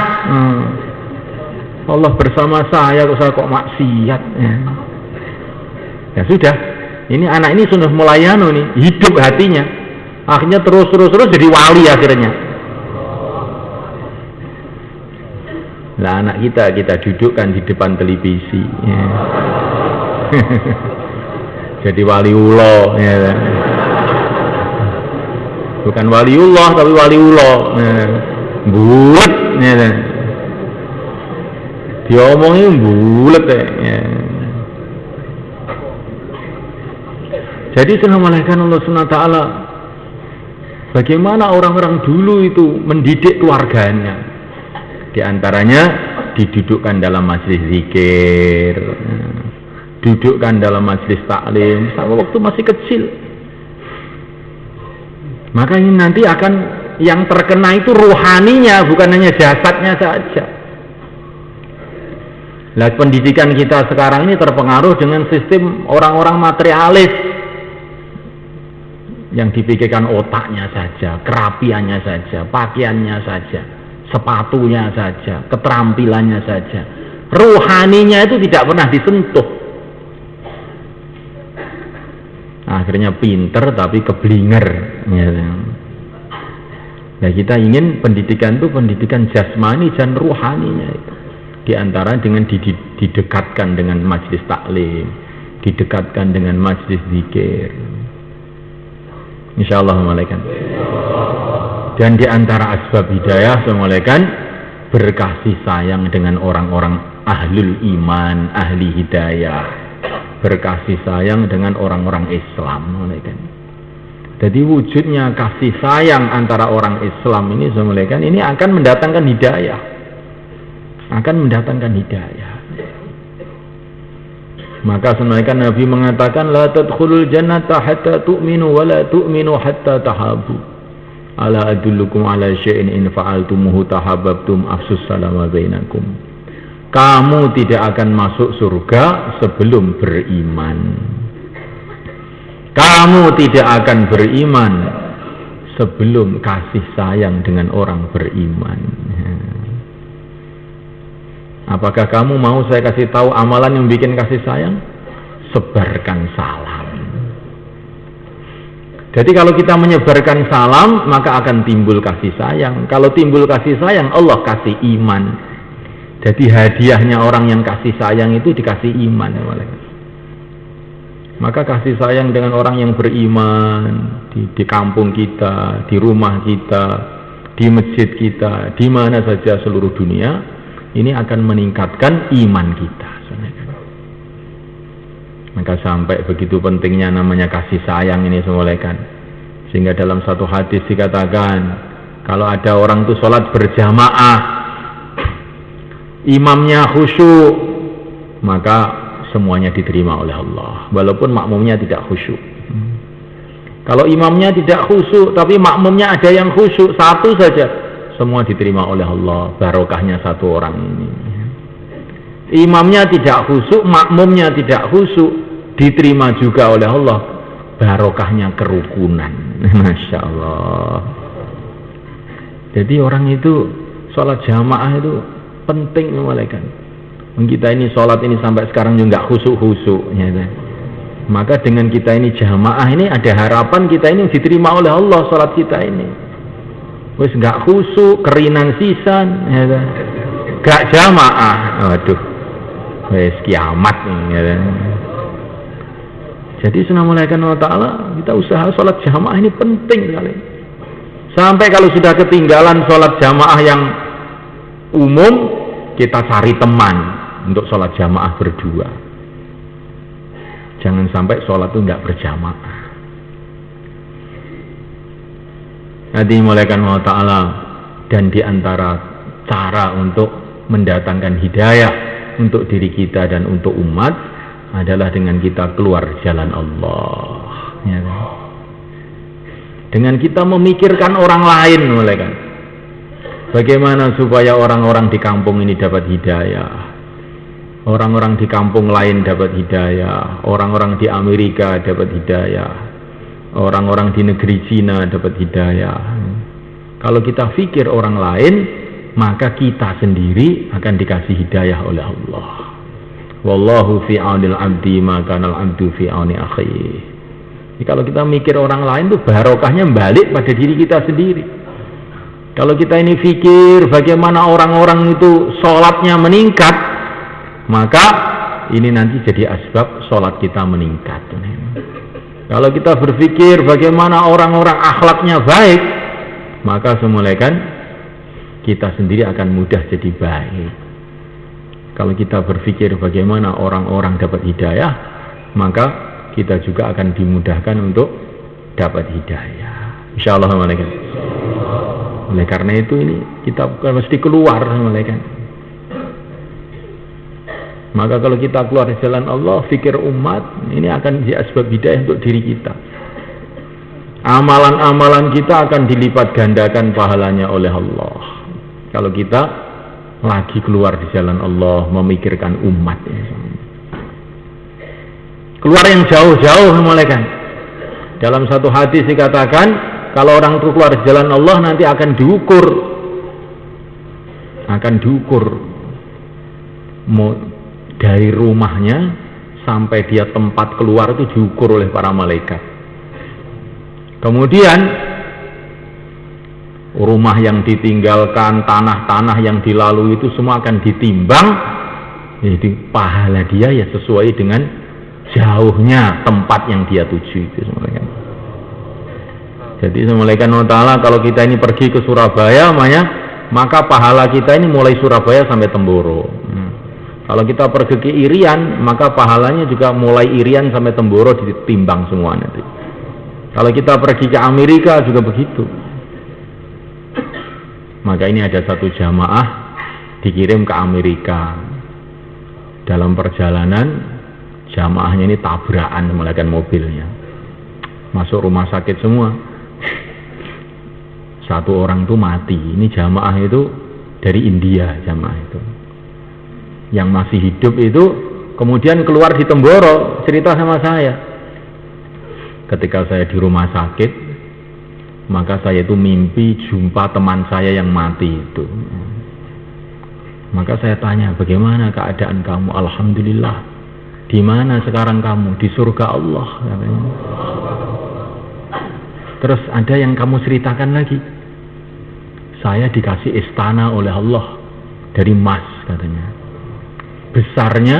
Allah bersama saya kok maksiat? Ya sudah, ini anak ini sudah mulai hidup hatinya. Akhirnya terus jadi wali akhirnya. Lah anak kita dudukkan di depan televisi. Ya. Jadi waliullah ya. Bukan waliullah tapi waliullah. Ya. Bulet ya. Diomongin bulet ya. Jadi Assalamualaikum Allah SWT. Bagaimana orang-orang dulu itu mendidik keluarganya? Di antaranya didudukkan dalam majelis zikir, dudukkan dalam majelis taklim sama waktu masih kecil. Maka ini nanti akan yang terkena itu ruhaninya, bukan hanya jasadnya saja. Lah pendidikan kita sekarang ini terpengaruh dengan sistem orang-orang materialis, yang dipikirkan otaknya saja, kerapiannya saja, pakaiannya saja, sepatunya saja, keterampilannya saja. Ruhaninya itu tidak pernah disentuh. Akhirnya pinter tapi keblinger. Nah kita ingin pendidikan itu pendidikan jasmani dan ruhaninya itu. Di antara dengan didekatkan dengan majelis taklim, didekatkan dengan majelis zikir. Insyaallah malaikat. Dan di antara asbab hidayah malaikat berkasih sayang dengan orang-orang ahlul iman, ahli hidayah, berkasih sayang dengan orang-orang Islam malaikat. Jadi wujudnya kasih sayang antara orang Islam ini malaikat ini akan mendatangkan hidayah, Maka sebenarnya Nabi mengatakan la tadkhulul jannata hatta tu'minu wa la tu'minu hatta tahabu. Ala adullukum ala syai'in in fa'altumuhu tahabbtum afsus salama bainakum. Kamu tidak akan masuk surga sebelum beriman. Kamu tidak akan beriman sebelum kasih sayang dengan orang beriman. Apakah kamu mau saya kasih tahu amalan yang bikin kasih sayang? Sebarkan salam. Jadi kalau kita menyebarkan salam, maka akan timbul kasih sayang. Kalau timbul kasih sayang, Allah kasih iman. Jadi hadiahnya orang yang kasih sayang itu dikasih iman. Maka kasih sayang dengan orang yang beriman di kampung kita, di rumah kita, di masjid kita, di mana saja seluruh dunia, ini akan meningkatkan iman kita. Maka sampai begitu pentingnya namanya kasih sayang ini semulaikan. Sehingga dalam satu hadis dikatakan, kalau ada orang tuh sholat berjamaah, imamnya khusyuk, maka semuanya diterima oleh Allah, walaupun makmumnya tidak khusyuk. Kalau imamnya tidak khusyuk, tapi makmumnya ada yang khusyuk, satu saja, semua diterima oleh Allah, barokahnya satu orang ini. Imamnya tidak khusyuk, makmumnya tidak khusyuk, diterima juga oleh Allah, barokahnya kerukunan. Masya Allah. Jadi orang itu sholat jamaah itu penting malaikat. Kita ini sholat ini sampai sekarang juga khusyuk-khusyuk ya. Maka dengan kita ini jamaah ini ada harapan kita ini diterima oleh Allah sholat kita ini. Wes gak khusyuk, kerinan sisan ya. Gak jamaah, waduh, wes kiamat ya. Jadi Subhanahu wa ta'ala kita usaha sholat jamaah ini penting sekali. Sampai kalau sudah ketinggalan sholat jamaah yang umum, kita cari teman untuk sholat jamaah berdua. Jangan sampai sholat itu nggak berjamaah. Nanti mulaikan Allah Ta'ala. Dan diantara cara untuk mendatangkan hidayah untuk diri kita dan untuk umat adalah dengan kita keluar jalan Allah ya. Dengan kita memikirkan orang lain mulaikan. Bagaimana supaya orang-orang di kampung ini dapat hidayah, orang-orang di kampung lain dapat hidayah, orang-orang di Amerika dapat hidayah, orang-orang di negeri Cina dapat hidayah. Kalau kita pikir orang lain, maka kita sendiri akan dikasih hidayah oleh Allah. Wallahu fi aunil abdi ma kanal abdu fi auni akhi. Kalau kita mikir orang lain tuh barokahnya balik pada diri kita sendiri. Kalau kita ini pikir bagaimana orang-orang itu sholatnya meningkat, maka ini nanti jadi asbab sholat kita meningkat. Kalau kita berpikir bagaimana orang-orang akhlaknya baik, maka semulaikan kita sendiri akan mudah jadi baik. Kalau kita berpikir bagaimana orang-orang dapat hidayah, maka kita juga akan dimudahkan untuk dapat hidayah. Insyaallah malaikat. Oleh karena itu ini kita mesti keluar malaikat. Maka kalau kita keluar di jalan Allah, fikir umat, ini akan jadi asbab hidayah untuk diri kita. Amalan-amalan kita akan dilipat gandakan pahalanya oleh Allah. Kalau kita lagi keluar di jalan Allah, memikirkan umat ya. Keluar yang jauh-jauh malaikat. Dalam satu hadis dikatakan, kalau orang itu keluar di jalan Allah nanti akan diukur dari rumahnya sampai dia tempat keluar itu diukur oleh para malaikat. Kemudian rumah yang ditinggalkan, tanah-tanah yang dilalui itu semua akan ditimbang. Jadi pahala dia ya sesuai dengan jauhnya tempat yang dia tuju itu semuanya. Jadi semulaikan Allah Ta'ala, kalau kita ini pergi ke Surabaya maka pahala kita ini mulai Surabaya sampai Temboro. Kalau kita pergi ke Irian, maka pahalanya juga mulai Irian sampai Temboro ditimbang semua nanti. Kalau kita pergi ke Amerika juga begitu. Maka ini ada satu jamaah dikirim ke Amerika. Dalam perjalanan jamaahnya ini tabrakan melakukan mobilnya, masuk rumah sakit semua. Satu orang itu mati. Ini jamaah itu dari India, jamaah itu. Yang masih hidup itu kemudian keluar di Temboro, cerita sama saya. Ketika saya di rumah sakit, maka saya itu mimpi jumpa teman saya yang mati itu. Maka saya tanya, bagaimana keadaan kamu? Alhamdulillah. Di mana sekarang kamu? Di surga Allah katanya. Terus ada yang kamu ceritakan lagi? Saya dikasih istana oleh Allah dari emas katanya. Besarnya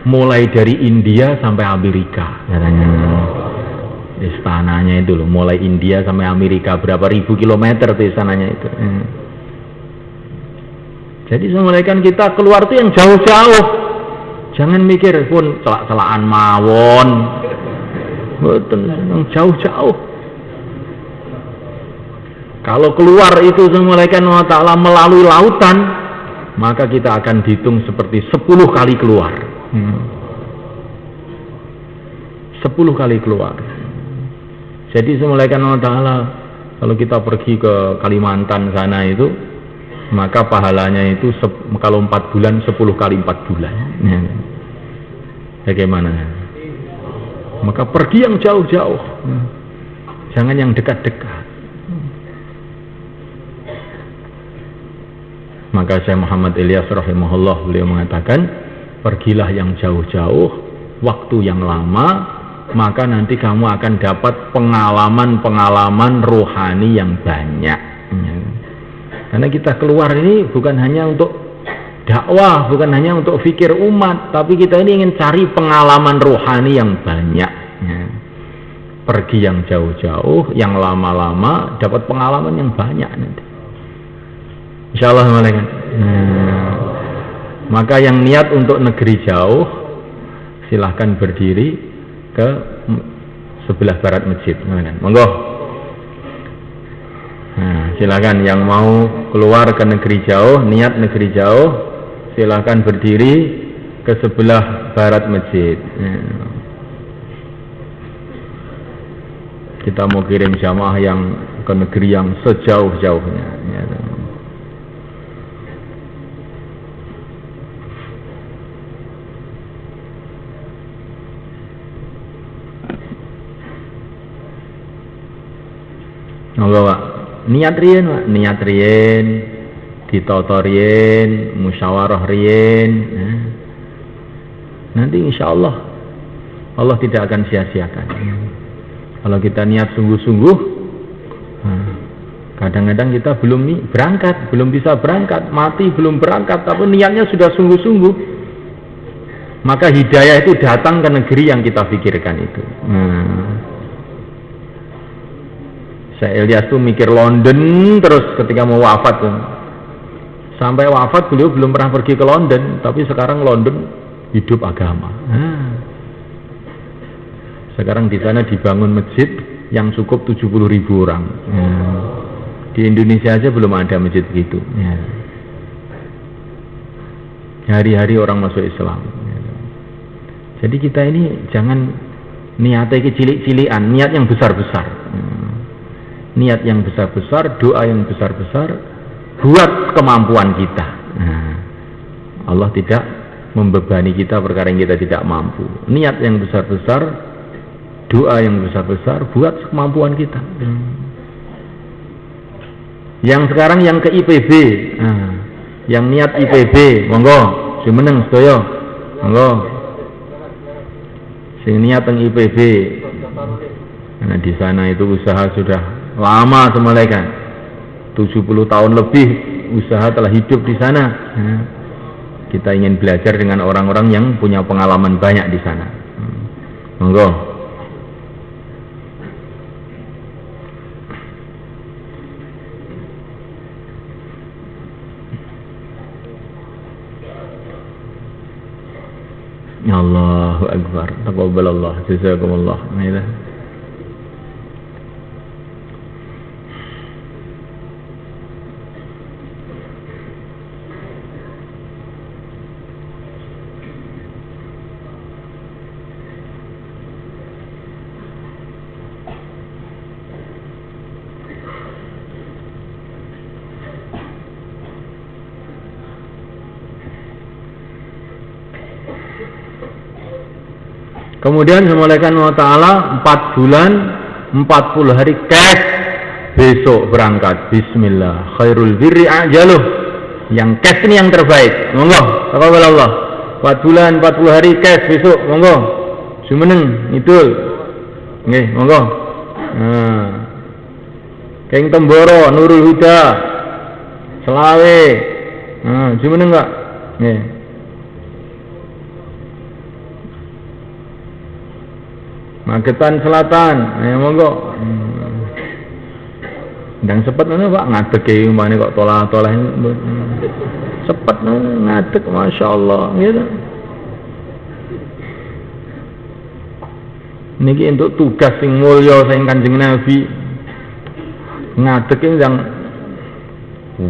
mulai dari India sampai Amerika katanya. Istananya itu loh, mulai India sampai Amerika, berapa ribu kilometer tuh istananya itu. Jadi semulaikan kita keluar tuh yang jauh-jauh. Jangan mikir pun celak-celakan mawon. Mboten jauh-jauh. Kalau keluar itu semulaikan Allah Ta'ala melalui lautan, maka kita akan dihitung seperti 10 kali keluar. 10 kali keluar. Jadi semulaikan Allah Ta'ala, kalau kita pergi ke Kalimantan sana itu, maka pahalanya itu kalau 4 bulan 10 kali 4 bulan. Bagaimana? Maka pergi yang jauh-jauh, jangan yang dekat-dekat. Maka Syekh Muhammad Ilyas rahimahullah beliau mengatakan, pergilah yang jauh-jauh, waktu yang lama, maka nanti kamu akan dapat pengalaman-pengalaman rohani yang banyak. Karena kita keluar ini bukan hanya untuk dakwah, bukan hanya untuk fikir umat, tapi kita ini ingin cari pengalaman rohani yang banyak. Pergi yang jauh-jauh, yang lama-lama, dapat pengalaman yang banyak nanti. Insyaallah malaikat. Maka yang niat untuk negeri jauh, silahkan berdiri ke sebelah barat masjid. Monggo. Silakan yang mau keluar ke negeri jauh, niat negeri jauh, silakan berdiri ke sebelah barat masjid. Kita mau kirim jamaah yang ke negeri yang sejauh-jauhnya. Monggo Pak. Niat riyen Pak, niat riyen, ditata riyen, musyawarah riyen. Nanti insya Allah Allah tidak akan sia-siakan. Kalau kita niat sungguh-sungguh, kadang-kadang kita belum berangkat, belum bisa berangkat, mati belum berangkat, tapi niatnya sudah sungguh-sungguh. Maka hidayah itu datang ke negeri yang kita pikirkan itu. Syekh Ilyas tuh mikir London terus ketika mau wafat tuh. Sampai wafat beliau belum pernah pergi ke London, tapi sekarang London hidup agama. Sekarang di sana dibangun masjid yang cukup 70.000 orang. Di Indonesia aja belum ada masjid gitu. Hari-hari orang masuk Islam. Jadi kita ini jangan niatnya cilik-cilikan, niat yang besar-besar. Niat yang besar-besar, doa yang besar-besar, buat kemampuan kita. Allah tidak membebani kita perkara yang kita tidak mampu. Niat yang besar-besar, doa yang besar-besar, buat kemampuan kita. Yang sekarang yang ke IPB, yang niat IPB, monggo, jumeneng sedaya, monggo. Sing niat yang IPB, nah di sana itu usaha sudah lama semalekan, 70 tahun lebih usaha telah hidup di sana. Kita ingin belajar dengan orang-orang yang punya pengalaman banyak di sana. Monggo. Allahu Akbar. Taqabbalallah. Jazakumullah. Kemudian semulaikan Allah Ta'ala 4 bulan 40 hari cash, besok berangkat. Bismillah, khairul birri ajaluh. Yang cash ini yang terbaik. Monggo, taqabbalallah. 4 bulan 40 hari cash, besok monggo. Jumeneng idul. Nggih, monggo. Keng Temboro, Nurul Huda, Selawe. Jumeneng enggak? Nggih. Magetan Selatan, ayo monggo. Ndang sepet ngono Pak, ngadeg iki umpane kok tolah-tolah. Sepet ngadeg, masyaallah, gitu. Niki untuk tugas sing mulya sing Kanjeng Nabi ngadeg yang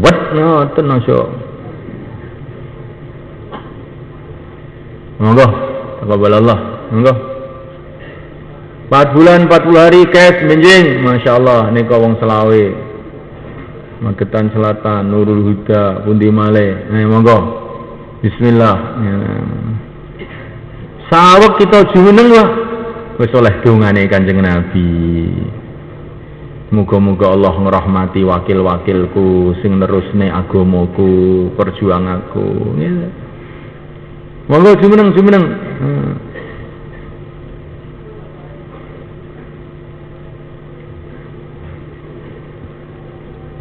wet ngoten aja. Monggo, taqabbalallah. Monggo. 4 bulan 40 hari kes benjing, masyaallah nika wong selawe. Magetan Selatan, Nurul Huda, pundi malih. Monggo. Bismillah. Saweg kita jumeneng wah. Wis oleh dongane Kanjeng Nabi. Muga-muga Allah ngrahmati wakil-wakilku sing nerusne agamaku, perjuanganku. Monggo jumeneng.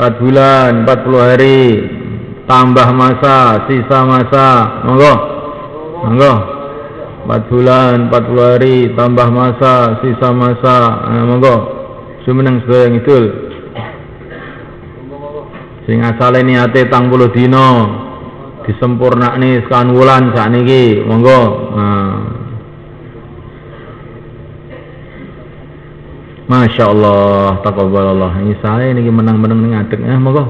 4 bulan 40 hari tambah masa, sisa masa. Monggo 4 bulan 40 hari tambah masa, sisa masa. Monggo jumeneng sedaya ngidul sing asale niate 30 dina disempurnakne sekan wulan sakniki. Monggo. Masya Allah, taqabbalallah. Ini saya niki menang-menang ngadeg. Monggo.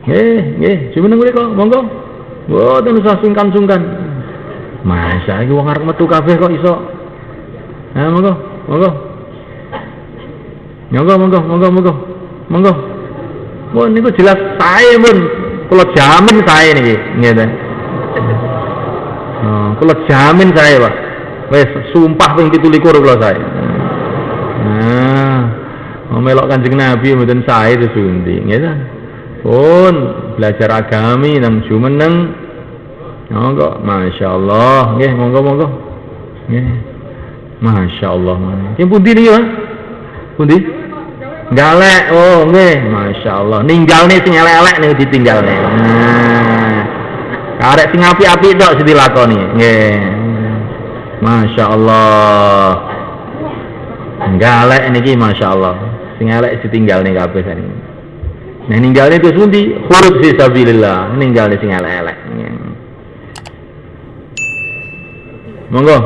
Nggih, jumeneng mriko, monggo. Mboten usah sungkan-sungkan. Masya iki wong arep metu kabeh kok iso. Monggo. Mun niku jelas sae mun. Kula jamin sae niki, nggih. Kula jamin sae, Pak. Wis sumpah ping 17 kula sae. Melok Kanjeng Nabi mboten sae sesundi, nggih ta. Pun belajar agami nang jumeneng. Monggo, masyaallah, nggih, monggo. Nggih. Masyaallah. Ki pundi niki, Pak? Pundi? Galek. Oh, nggih, masyaallah. Ninggalne sing elek-elek niku ditinggalne. Karek sing apik-apik tok sing dilakoni. Nggih. Masyaallah. Galek niki masyaallah. Sing elek ditinggalne kabeh sakniki. Nah ninggalne terus pundi? Huruf fi sabilillah. Ninggalne sing elek-elek. Monggo.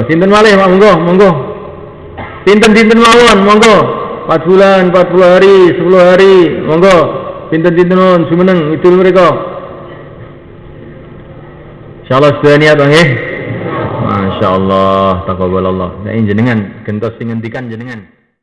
Sinten malih Pak, monggo. Sinten mawon, monggo. 4 bulan, 40 hari, 10 hari, monggo. Sinten nuwun jumeneng idul mriko. Insyaallah sedaya niat nggih. Masya Allah, taqabbalallah. Jenengan gentos sing ngendikan jenengan.